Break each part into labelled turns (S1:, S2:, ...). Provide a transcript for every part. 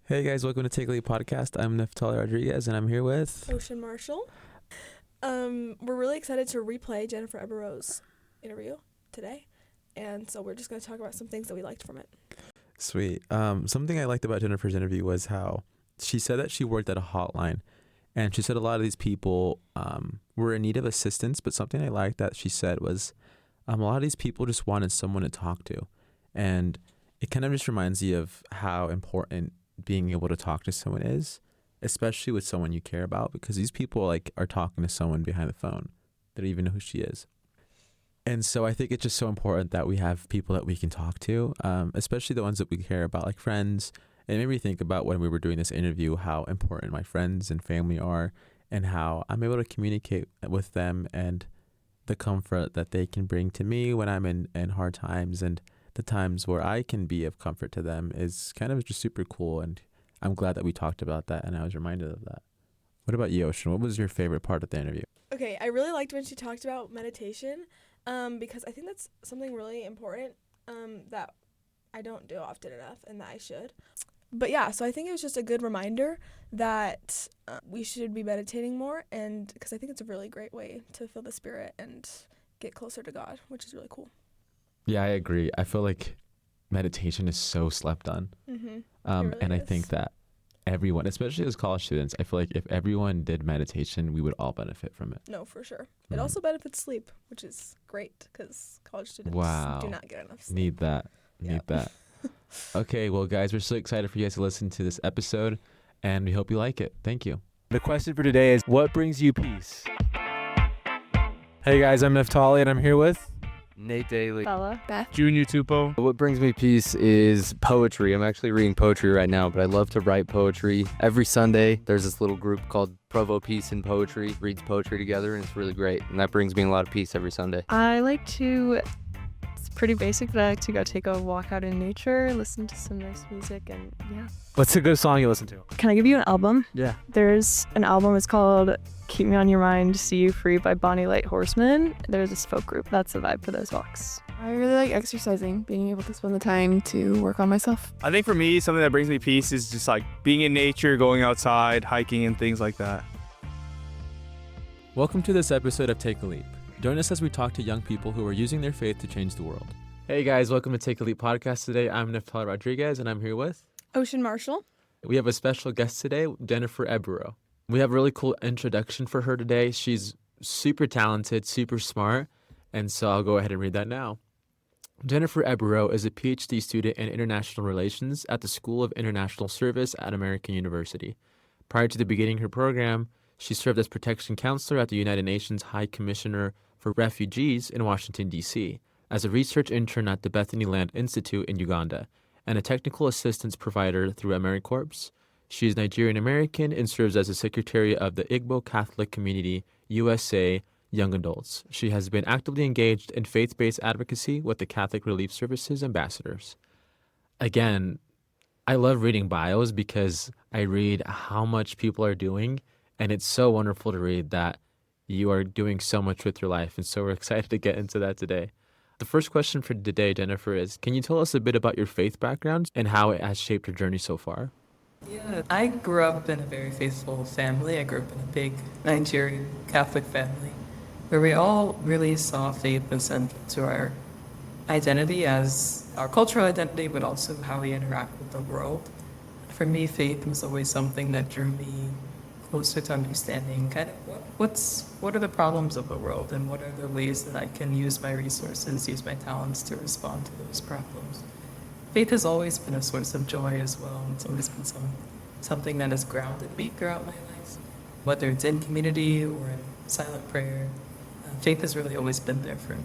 S1: Hey guys, welcome to Take a Leap Podcast. I'm Naftali Rodriguez, and I'm here with
S2: Ocean Marshall. We're really excited to replay Jennifer Eburuoh's interview today, and so we're just going to talk about some things that we liked from it.
S1: Sweet. Something I liked about Jennifer's interview was how she said that she worked at a hotline, and she said a lot of these people were in need of assistance, but something I liked that she said was a lot of these people just wanted someone to talk to, and it kind of just reminds you of how important being able to talk to someone is, especially with someone you care about, because these people are talking to someone behind the phone. They don't even know who she is. And so I think it's just so important that we have people that we can talk to, especially the ones that we care about, like friends. And it made me think about when we were doing this interview, how important my friends and family are and how I'm able to communicate with them and the comfort that they can bring to me when I'm in hard times, and the times where I can be of comfort to them is kind of just super cool. And I'm glad that we talked about that and I was reminded of that. What about you, Ocean? What was your favorite part of the interview?
S2: Okay, I really liked when she talked about meditation because I think that's something really important that I don't do often enough and that I should. But yeah, so I think it was just a good reminder that we should be meditating more, and because I think it's a really great way to feel the spirit and get closer to God, which is really cool.
S1: Yeah, I agree. I feel like meditation is so slept on.
S2: Really
S1: and I
S2: is.
S1: think that everyone, especially as college students, I feel like if everyone did meditation, we would all benefit from it.
S2: No, for sure. It also benefits sleep, which is great because college students do not get enough sleep.
S1: Need that. Okay, well, guys, we're so excited for you guys to listen to this episode, and we hope you like it. Thank you.
S3: The question for today is, what brings you peace? Hey guys, I'm Naftali, and I'm here with
S4: Nate Daly.
S5: Bella. Beth.
S3: Junior Tupo.
S4: What brings me peace is poetry. I'm actually reading poetry right now, but I love to write poetry. Every Sunday, there's this little group called Provo Peace and Poetry, reads poetry together, and it's really great. And that brings me a lot of peace every Sunday.
S5: I like to, it's pretty basic, but I like to go take a walk out in nature, listen to some nice music, and yeah.
S3: What's a good song you listen to?
S5: Can I give you an album?
S3: Yeah.
S5: There's an album, it's called Keep Me On Your Mind, See You Free by Bonnie Light Horseman. There's this folk group. That's the vibe for those walks.
S6: I really like exercising, being able to spend the time to work on myself.
S3: I think for me, something that brings me peace is just like being in nature, going outside, hiking, and things like that.
S1: Welcome to this episode of Take a Leap. Join us as we talk to young people who are using their faith to change the world. Hey guys, welcome to Take a Leap Podcast today. I'm Naftali Rodriguez, and I'm here with
S2: Ocean Marshall.
S1: We have a special guest today, Jennifer Eburuoh. We have a really cool introduction for her today. She's super talented, super smart, and so I'll go ahead and read that now. Jennifer Eburuoh is a PhD student in International Relations at the School of International Service at American University. Prior to the beginning her program, she served as protection counselor at the United Nations High Commissioner for Refugees in Washington, D.C., as a research intern at the Bethany Land Institute in Uganda, and a technical assistance provider through AmeriCorps. She is Nigerian American and serves as a secretary of the Igbo Catholic Community USA Young Adults. She has been actively engaged in faith-based advocacy with the Catholic Relief Services Ambassadors. Again, I love reading bios because I read how much people are doing, and it's so wonderful to read that you are doing so much with your life, and so we're excited to get into that today. The first question for today, Jennifer, is can you tell us a bit about your faith background and how it has shaped your journey so far?
S7: Yeah, I grew up in a very faithful family. I grew up in a big Nigerian Catholic family where we all really saw faith as central to our identity as our cultural identity, but also how we interact with the world. For me, faith was always something that drew me closer to understanding kind of what are the problems of the world and what are the ways that I can use my resources, use my talents to respond to those problems. Faith has always been a source of joy as well. It's always been something that has grounded me throughout my life. Whether it's in community or in silent prayer, faith has really always been there for me.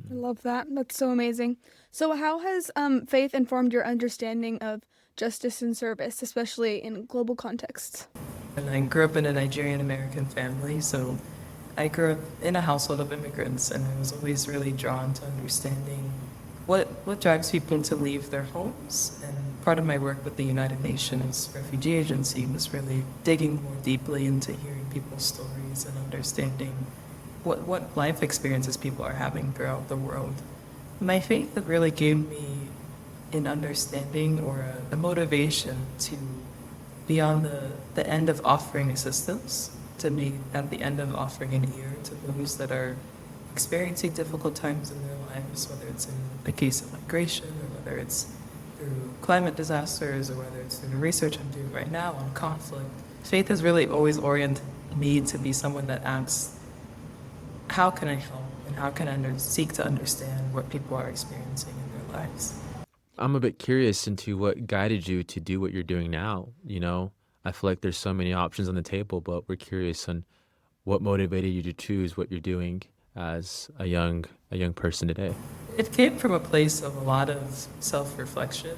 S6: I love that. That's so amazing. So how has faith informed your understanding of justice and service, especially in global contexts?
S7: And I grew up in a Nigerian American family, so I grew up in a household of immigrants, and I was always really drawn to understanding what drives people to leave their homes. And part of my work with the United Nations Refugee Agency was really digging more deeply into hearing people's stories and understanding what life experiences people are having throughout the world. My faith really gave me an understanding or a motivation to beyond the end of offering assistance, to be at the end of offering an ear to those that are experiencing difficult times in their lives, whether it's in the case of migration or whether it's through climate disasters or whether it's through the research I'm doing right now on conflict. Faith has really always oriented me to be someone that asks, how can I help and how can I seek to understand what people are experiencing in their lives?
S1: I'm a bit curious into what guided you to do what you're doing now. I feel like there's so many options on the table, but we're curious on what motivated you to choose what you're doing as a young person today.
S7: It came from a place of a lot of self-reflection,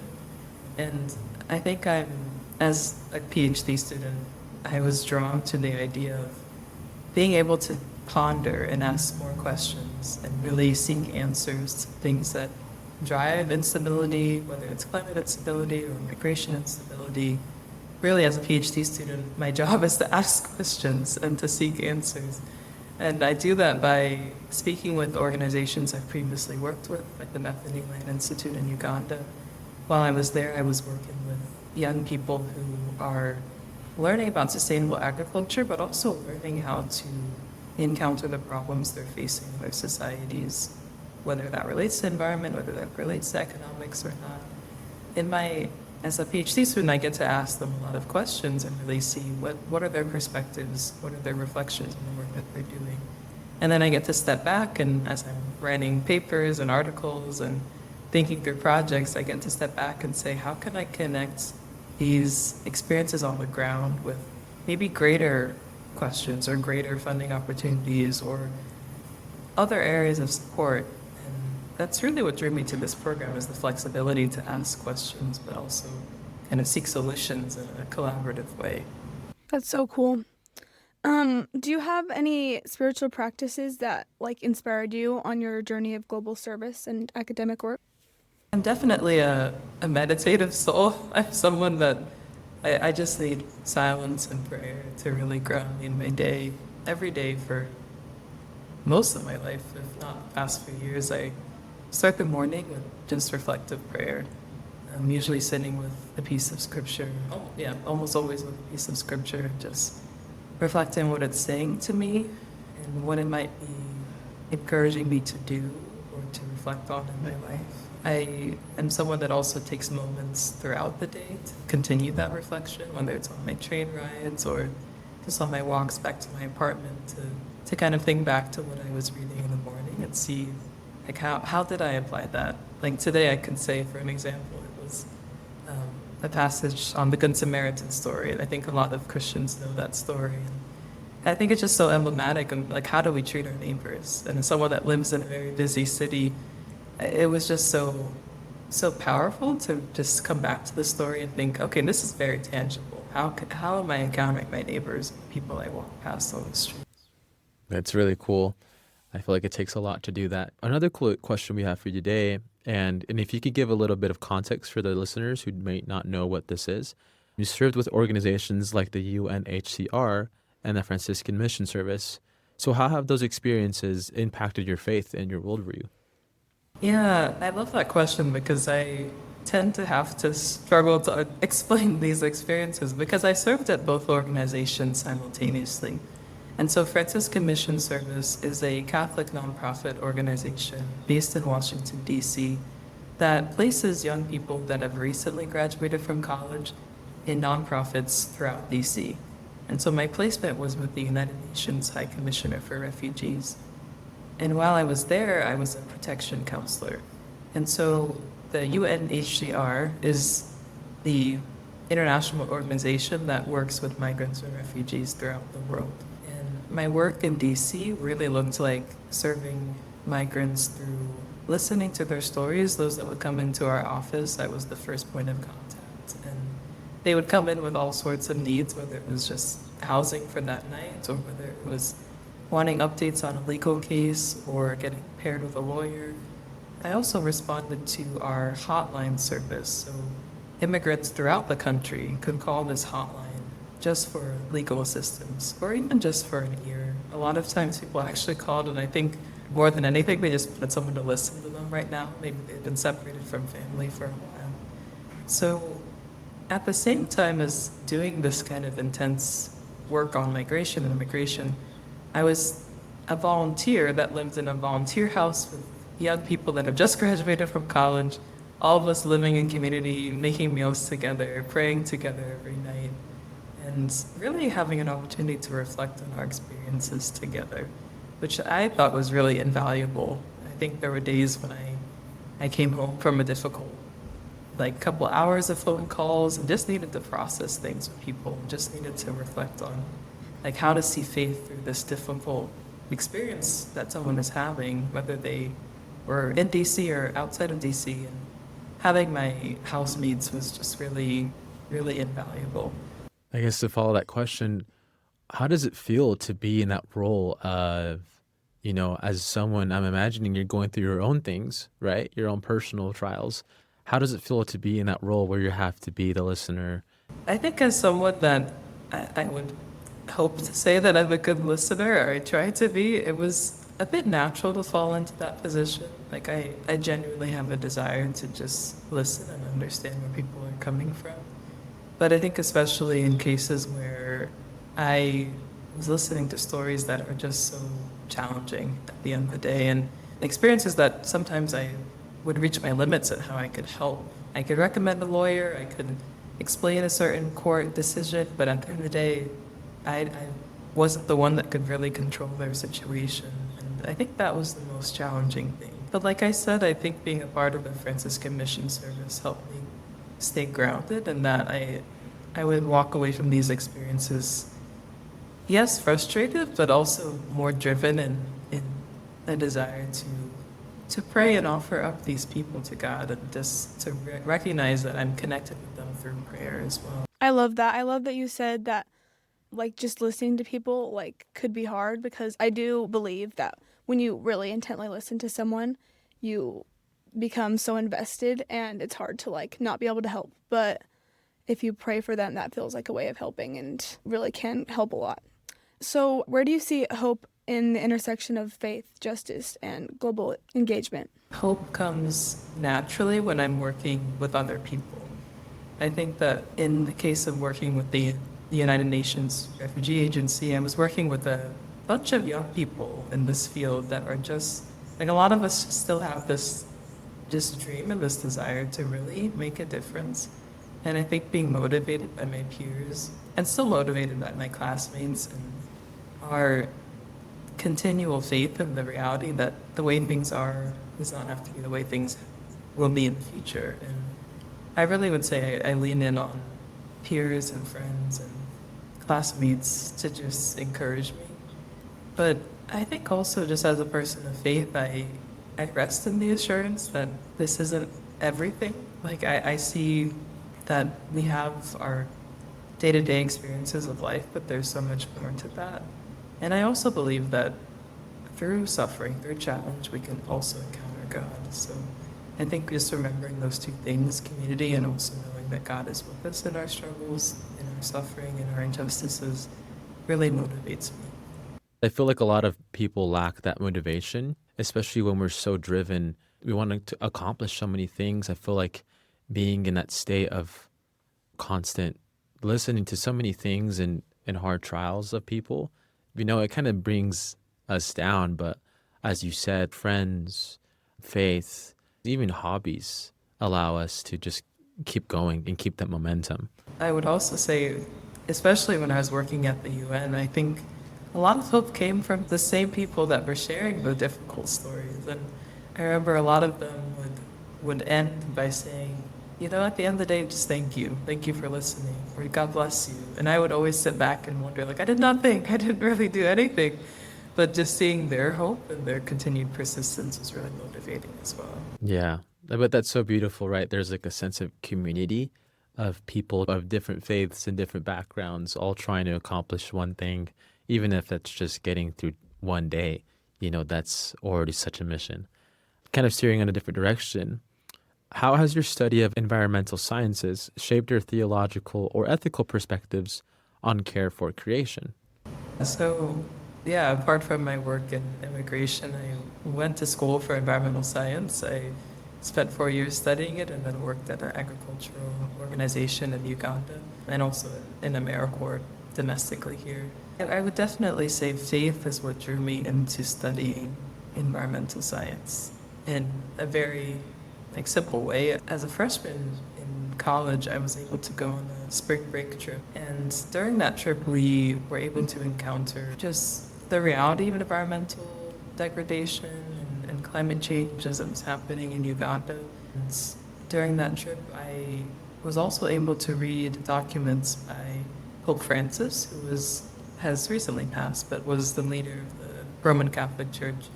S7: and I think as a PhD student, I was drawn to the idea of being able to ponder and ask more questions and really seek answers to things that drive instability, whether it's climate instability or migration instability. Really, as a PhD student, my job is to ask questions and to seek answers. And I do that by speaking with organizations I've previously worked with, like the Methane Land Institute in Uganda. While I was there, I was working with young people who are learning about sustainable agriculture, but also learning how to encounter the problems they're facing in their societies, whether that relates to environment, whether that relates to economics or not. As a PhD student, I get to ask them a lot of questions and really see what are their perspectives, what are their reflections on the work that they're doing. And then I get to step back, and as I'm writing papers and articles and thinking through projects, I get to step back and say, how can I connect these experiences on the ground with maybe greater questions or greater funding opportunities or other areas of support? That's really what drew me to this program, is the flexibility to ask questions, but also kind of seek solutions in a collaborative way.
S6: That's so cool. Do you have any spiritual practices that inspired you on your journey of global service and academic work?
S7: I'm definitely a meditative soul. I'm someone that I just need silence and prayer to really ground me in my day. Every day for most of my life, if not the past few years, I start the morning with just reflective prayer. I'm usually sitting with a piece of scripture. Almost always with a piece of scripture, just reflecting what it's saying to me and what it might be encouraging me to do or to reflect on in my life. I am someone that also takes moments throughout the day to continue that reflection, whether it's on my train rides or just on my walks back to my apartment, to kind of think back to what I was reading in the morning and see how did I apply that? Today I can say, for an example, it was a passage on the Good Samaritan story, and I think a lot of Christians know that story. And I think it's just so emblematic of how do we treat our neighbors? And as someone that lives in a very busy city, it was just so powerful to just come back to the story and think, okay, this is very tangible. How am I encountering my neighbors, people I walk past on the street?
S1: That's really cool. I feel like it takes a lot to do that. Another cool question we have for you today, and if you could give a little bit of context for the listeners who may not know what this is. You served with organizations like the UNHCR and the Franciscan Mission Service. So how have those experiences impacted your faith and your worldview?
S7: Yeah, I love that question because I tend to have to struggle to explain these experiences because I served at both organizations simultaneously. And so Franciscan Mission Service is a Catholic nonprofit organization based in Washington, D.C. that places young people that have recently graduated from college in nonprofits throughout D.C. And so my placement was with the United Nations High Commissioner for Refugees. And while I was there, I was a protection counselor. And so the UNHCR is the international organization that works with migrants and refugees throughout the world. My work in DC really looked like serving migrants through listening to their stories, those that would come into our office. I was the first point of contact. And they would come in with all sorts of needs, whether it was just housing for that night or whether it was wanting updates on a legal case or getting paired with a lawyer. I also responded to our hotline service. So immigrants throughout the country could call this hotline just for legal assistance, or even just for an ear. A lot of times people actually called, and I think more than anything, they just wanted someone to listen to them right now. Maybe they've been separated from family for a while. So at the same time as doing this kind of intense work on migration and immigration, I was a volunteer that lived in a volunteer house with young people that have just graduated from college, all of us living in community, making meals together, praying together every night, and really having an opportunity to reflect on our experiences together, which I thought was really invaluable. I think there were days when I came home from a difficult, like, couple hours of phone calls and just needed to process things with people, just needed to reflect on, like, how to see faith through this difficult experience that someone is having, whether they were in DC or outside of DC. And having my housemates was just really, really invaluable.
S1: I guess to follow that question, how does it feel to be in that role of, as someone, I'm imagining you're going through your own things, right? Your own personal trials. How does it feel to be in that role where you have to be the listener?
S7: I think as someone that I would hope to say that I'm a good listener, or I try to be, it was a bit natural to fall into that position. Like, I genuinely have a desire to just listen and understand where people are coming from. But I think especially in cases where I was listening to stories that are just so challenging at the end of the day, and experiences that sometimes I would reach my limits at how I could help. I could recommend a lawyer, I could explain a certain court decision, but at the end of the day, I wasn't the one that could really control their situation. And I think that was the most challenging thing. But like I said, I think being a part of the Franciscan Mission Service helped me stay grounded, and that I would walk away from these experiences, yes, frustrated, but also more driven in a desire to pray and offer up these people to God, and just to recognize that I'm connected with them through prayer as well.
S6: I love that. I love that you said that, like, just listening to people, like, could be hard, because I do believe that when you really intently listen to someone, you become so invested and it's hard to, like, not be able to help. But if you pray for them, that feels like a way of helping and really can help a lot. So where do you see hope in the intersection of faith, justice, and global engagement?
S7: Hope comes naturally when I'm working with other people. I think that in the case of working with the United Nations Refugee Agency, I was working with a bunch of young people in this field that are just, like, a lot of us still have this dream and this desire to really make a difference. And I think being motivated by my peers and still motivated by my classmates and our continual faith in the reality that the way things are does not have to be the way things will be in the future. And I really would say I lean in on peers and friends and classmates to just encourage me. But I think also, just as a person of faith, I rest in the assurance that this isn't everything. Like, I see that we have our day-to-day experiences of life, but there's so much more to that. And I also believe that through suffering, through challenge, we can also encounter God. So I think just remembering those two things, community and also knowing that God is with us in our struggles, in our suffering, in our injustices, really motivates me.
S1: I feel like a lot of people lack that motivation, especially when we're so driven. We want to accomplish so many things. I feel like being in that state of constant listening to so many things and hard trials of people, it kind of brings us down. But as you said, friends, faith, even hobbies allow us to just keep going and keep that momentum.
S7: I would also say, especially when I was working at the UN, I think a lot of hope came from the same people that were sharing the difficult stories. And I remember a lot of them would end by saying, at the end of the day, just thank you. Thank you for listening. Or God bless you. And I would always sit back and wonder, like, I did nothing. I didn't really do anything. But just seeing their hope and their continued persistence was really motivating as well.
S1: Yeah, but that's so beautiful, right? There's like a sense of community of people of different faiths and different backgrounds, all trying to accomplish one thing, even if it's just getting through one day. That's already such a mission. Kind of steering in a different direction. How has your study of environmental sciences shaped your theological or ethical perspectives on care for creation?
S7: So, yeah, apart from my work in immigration, I went to school for environmental science. I spent 4 years studying it and then worked at an agricultural organization in Uganda and also in AmeriCorps domestically here. And I would definitely say faith is what drew me into studying environmental science in a very simple way. As a freshman in college, I was able to go on a spring break trip. And during that trip, we were able to encounter just the reality of environmental degradation and climate change as it was happening in Uganda. And during that trip, I was also able to read documents by Pope Francis, who has recently passed, but was the leader of the Roman Catholic Church.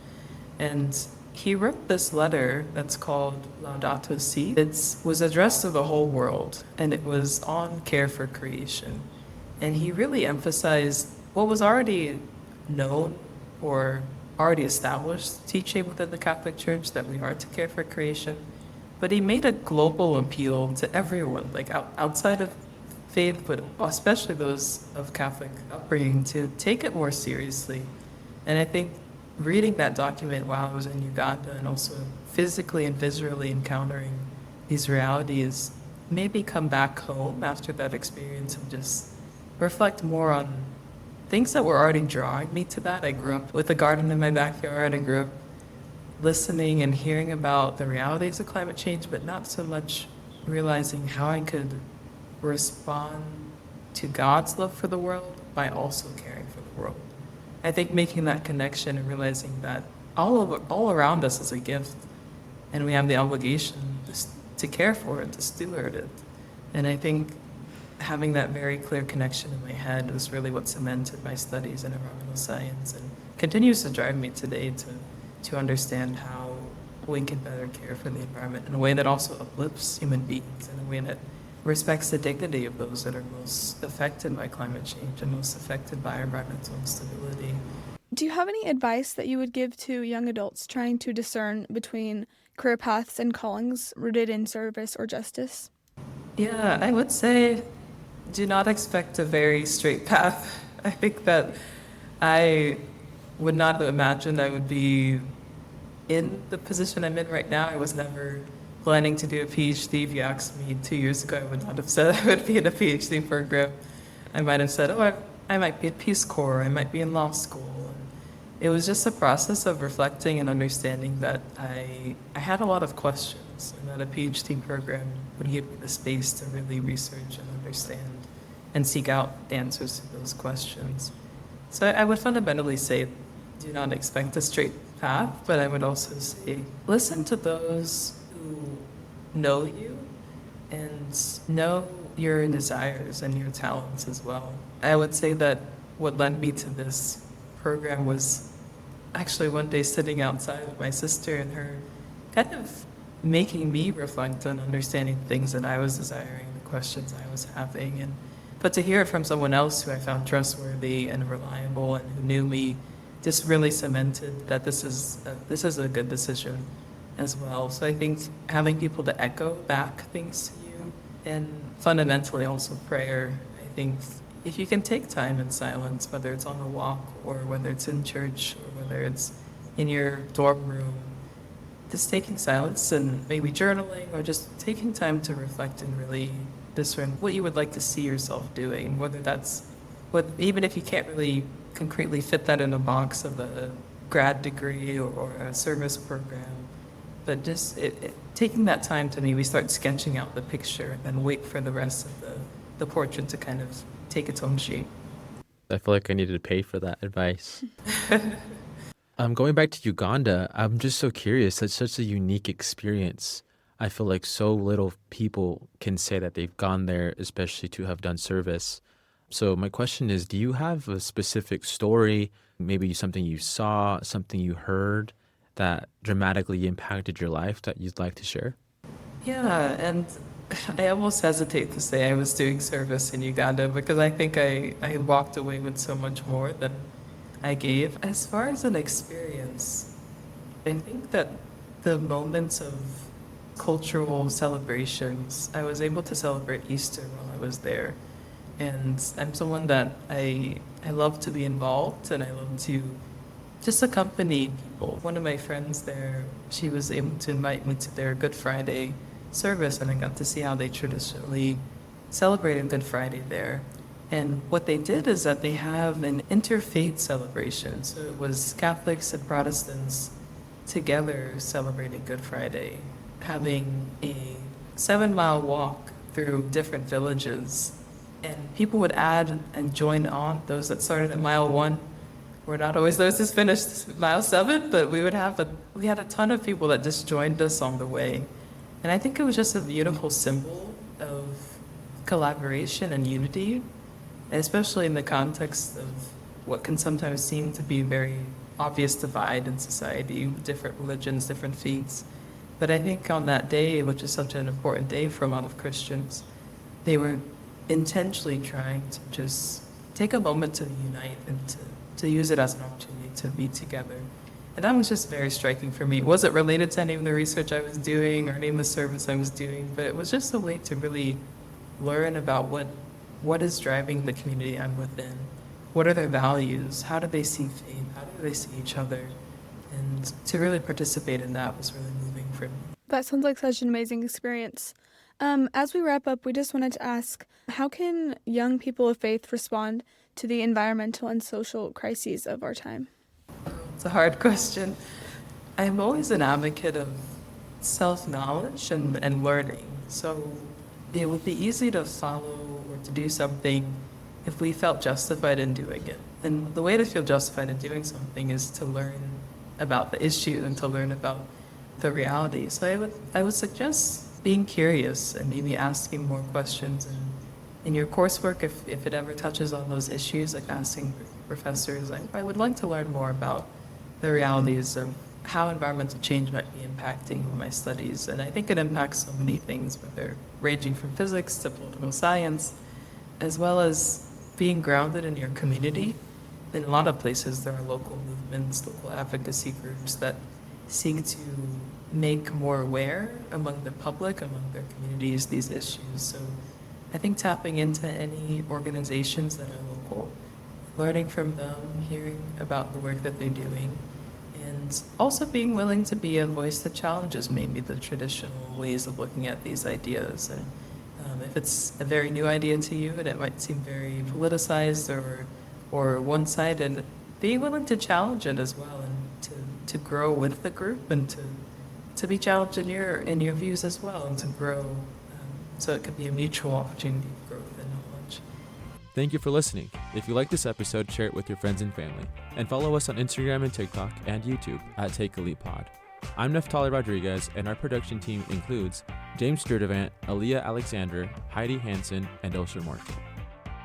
S7: And he wrote this letter that's called Laudato Si. It was addressed to the whole world, and it was on care for creation. And he really emphasized what was already known or already established teaching within the Catholic Church, that we are to care for creation. But he made a global appeal to everyone, outside of faith, but especially those of Catholic upbringing, to take it more seriously. And I think reading that document while I was in Uganda and also physically and visually encountering these realities made me come back home after that experience and just reflect more on things that were already drawing me to that. I grew up with a garden in my backyard. I grew up listening and hearing about the realities of climate change, but not so much realizing how I could respond to God's love for the world by also caring for the world. I think making that connection and realizing that all around us is a gift, and we have the obligation to care for it, to steward it. And I think having that very clear connection in my head was really what cemented my studies in environmental science and continues to drive me today to understand how we can better care for the environment in a way that also uplifts human beings, in a way that respects the dignity of those that are most affected by climate change and most affected by environmental instability.
S6: Do you have any advice that you would give to young adults trying to discern between career paths and callings rooted in service or justice?
S7: Yeah, I would say do not expect a very straight path. I think that I would not have imagined I would be in the position I'm in right now. I was never planning to do a PhD. If you asked me 2 years ago, I would not have said I would be in a PhD program. I might have said, I might be at Peace Corps, I might be in law school. It was just a process of reflecting and understanding that I had a lot of questions, and that a PhD program would give me the space to really research and understand and seek out answers to those questions. So I would fundamentally say, do not expect a straight path, but I would also say, listen to those who know you and know your desires and your talents as well. I would say that what led me to this program was actually one day sitting outside with my sister and her kind of making me reflect on understanding things that I was desiring, the questions I was having, but to hear it from someone else who I found trustworthy and reliable and who knew me just really cemented that this is a good decision as well. So I think having people to echo back things to you, and fundamentally also prayer. I think if you can take time in silence, whether it's on a walk or whether it's in church or whether it's in your dorm room, just taking silence and maybe journaling or just taking time to reflect and really discern what you would like to see yourself doing, whether that's even if you can't really concretely fit that in a box of a grad degree or a service program, but just taking that time to maybe start sketching out the picture and then wait for the rest of the portrait to kind of take its own shape.
S1: I feel like I needed to pay for that advice. Going back to Uganda, I'm just so curious. It's such a unique experience. I feel like so little people can say that they've gone there, especially to have done service. So my question is, do you have a specific story, maybe something you saw, something you heard that dramatically impacted your life that you'd like to share?
S7: Yeah, and I almost hesitate to say I was doing service in Uganda because I think I walked away with so much more than I gave. As far as an experience, I think that the moments of cultural celebrations, I was able to celebrate Easter while I was there. And I'm someone that I love to be involved, and I love to just accompany people. One of my friends there, she was able to invite me to their Good Friday service, and I got to see how they traditionally celebrated Good Friday there. And what they did is that they have an interfaith celebration. So it was Catholics and Protestants together celebrating Good Friday, having a 7-mile walk through different villages. And people would add and join on. Those that started at mile 1 were not always those that finished mile 7, but we had a ton of people that just joined us on the way. And I think it was just a beautiful symbol of collaboration and unity, especially in the context of what can sometimes seem to be a very obvious divide in society, different religions, different faiths. But I think on that day, which is such an important day for a lot of Christians, they were intentionally trying to just take a moment to unite and to use it as an opportunity to be together. And that was just very striking for me. It wasn't related to any of the research I was doing or any of the service I was doing, but it was just a way to really learn about what is driving the community I'm within. What are their values? How do they see faith? How do they see each other? And to really participate in that was really moving for me.
S6: That sounds like such an amazing experience. As we wrap up, we just wanted to ask, how can young people of faith respond to the environmental and social crises of our time?
S7: It's a hard question. I'm always an advocate of self-knowledge and learning. So it would be easy to follow or to do something if we felt justified in doing it. And the way to feel justified in doing something is to learn about the issue and to learn about the reality. So I would suggest being curious and maybe asking more questions. And in your coursework, if it ever touches on those issues, like asking professors, I would like to learn more about the realities of how environmental change might be impacting my studies. And I think it impacts so many things, whether ranging from physics to political science, as well as being grounded in your community. In a lot of places, there are local movements, local advocacy groups that seek to make more aware among the public, among their communities, these issues. So I think tapping into any organizations that are local, learning from them, hearing about the work that they're doing, and also being willing to be a voice that challenges maybe the traditional ways of looking at these ideas. And if it's a very new idea to you and it might seem very politicized or one-sided, being willing to challenge it as well and to grow with the group and to be challenged in your views as well and to grow, so it could be a mutual opportunity for growth and knowledge.
S1: Thank you for listening. If you like this episode, share it with your friends and family. And follow us on Instagram and TikTok and YouTube at Take a Leap Pod. I'm Neftali Rodriguez, and our production team includes James Sturdivant, Aaliyah Alexander, Heidi Hansen, and Osher Morton.